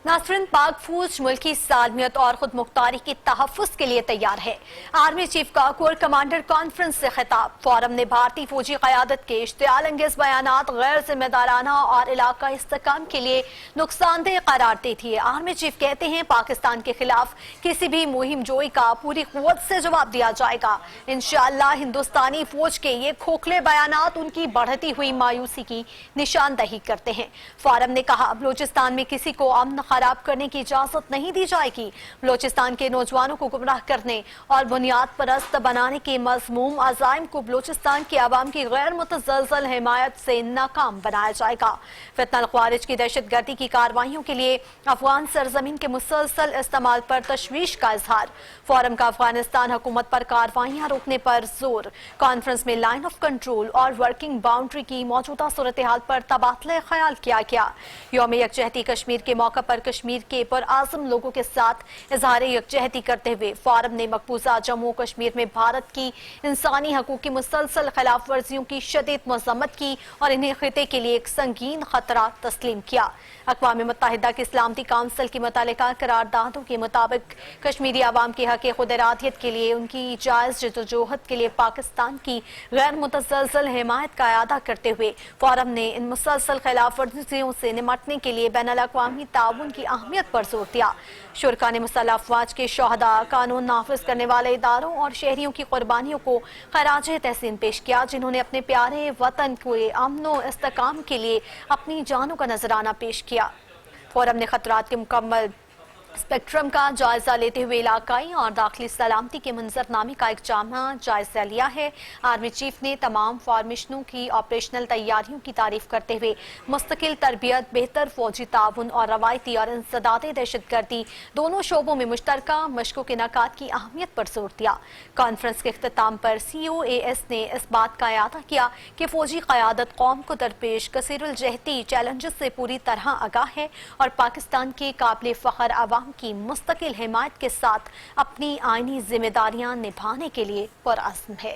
नासरीन, पाक फौज मुल्की सालमियत और खुद मुख्तारी की तहफ़्फ़ुज़ के लिए तैयार है। आर्मी चीफ का कोर कमांडर कॉन्फ्रेंस से खिताब। फोरम ने भारतीय फौजी क़यादत के इश्तियाल अंगेज़ बयानात गैर जिम्मेदाराना और इलाका इस्तेहकाम के लिए नुकसानदेह करार देती है। आर्मी चीफ कहते हैं, पाकिस्तान के खिलाफ किसी भी मुहिम जोई का पूरी क़ुव्वत से जवाब दिया जाएगा। इंशाअल्लाह हिंदुस्तानी फौज के ये खोखले बयानात उनकी बढ़ती हुई मायूसी की निशानदही करते हैं। फोरम ने कहा, बलूचिस्तान में किसी को अमन खराब करने की इजाजत नहीं दी जाएगी। बलूचिस्तान के नौजवानों को गुमराह करने और बुनियाद परस्त बनाने के मज़मूम अज़ाइम को बलूचिस्तान की आवाम की गैर मुतज़लज़ल हिमायत से नाकाम बनाया जाएगा। फितना ख्वारिज की दहशतगर्दी की कार्रवाइयों के लिए अफगान सरजमीन के मुसलसल इस्तेमाल पर तशवीश का इजहार। फोरम का अफगानिस्तान हुकूमत पर कार्रवाइयां रोकने पर जोर। कॉन्फ्रेंस में लाइन ऑफ कंट्रोल और वर्किंग बाउंड्री की मौजूदा सूरत हाल पर तबादला ख्याल किया गया। यौम यकजहती कश्मीर के मौका पर कश्मीर के पुरआज़म लोगों के साथ इजहार यकजहती करते हुए फोरम ने मकबूजा जम्मू कश्मीर में भारत की इंसानी हकूक़ की मुसलसल खिलाफ वर्जियों की शदीद मज़म्मत की और इन्हें खिते के लिए एक संगीन खतरा तस्लीम किया। अक़वाम मुत्तहिदा की सलामती काउंसिल की मुतल्लिका करारदादों के मुताबिक कश्मीरी आवाम के हक़ खुद इरादियत के लिए उनकी जायज़ जदोजहद के लिए पाकिस्तान की गैर मुतज़लज़ल हिमायत का अदा करते हुए फोरम ने इन मुसलसल खिलाफ वर्जियों से निमटने के लिए बैनुल-अक़वामी ताउन की अहमियत पर जोर दिया। शुरका ने मुसल्लह अफ़वाज के शोहदा, कानून नाफिज करने वाले इदारों और शहरियों की कुर्बानियों को खराज तहसीन पेश किया, जिन्होंने अपने प्यारे वतन के अमन व इस्तेहकाम के लिए अपनी जानों का नजराना पेश किया। फोरम ने खतरात के मुकम्मल स्पेक्ट्रम का जायजा लेते हुए इलाकाई और दाखिली सलामती के मंजरनामे का एक जामा जायजा लिया है। आर्मी चीफ ने तमाम फॉर्मेशनों की ऑपरेशनल तैयारियों की तारीफ करते हुए मुस्तकिल तरबियत, बेहतर फौजी ताउन और रवायती और इंसदादे दहशतगर्दी दोनों शोबों में मुश्तरका मशकों के इनेकाद की अहमियत पर जोर दिया। कॉन्फ्रेंस के इख्तिताम पर COAS ने इस बात का अयादा किया कि फौजी क़यादत कौम को दरपेश कसीरुल-जहती चैलेंजेस से पूरी तरह आगाह है और पाकिस्तान के काबिल फ़ख्र अवाम की मुस्तकिल हिमायत के साथ अपनी आईनी जिम्मेदारियां निभाने के लिए पुरअज़्म है।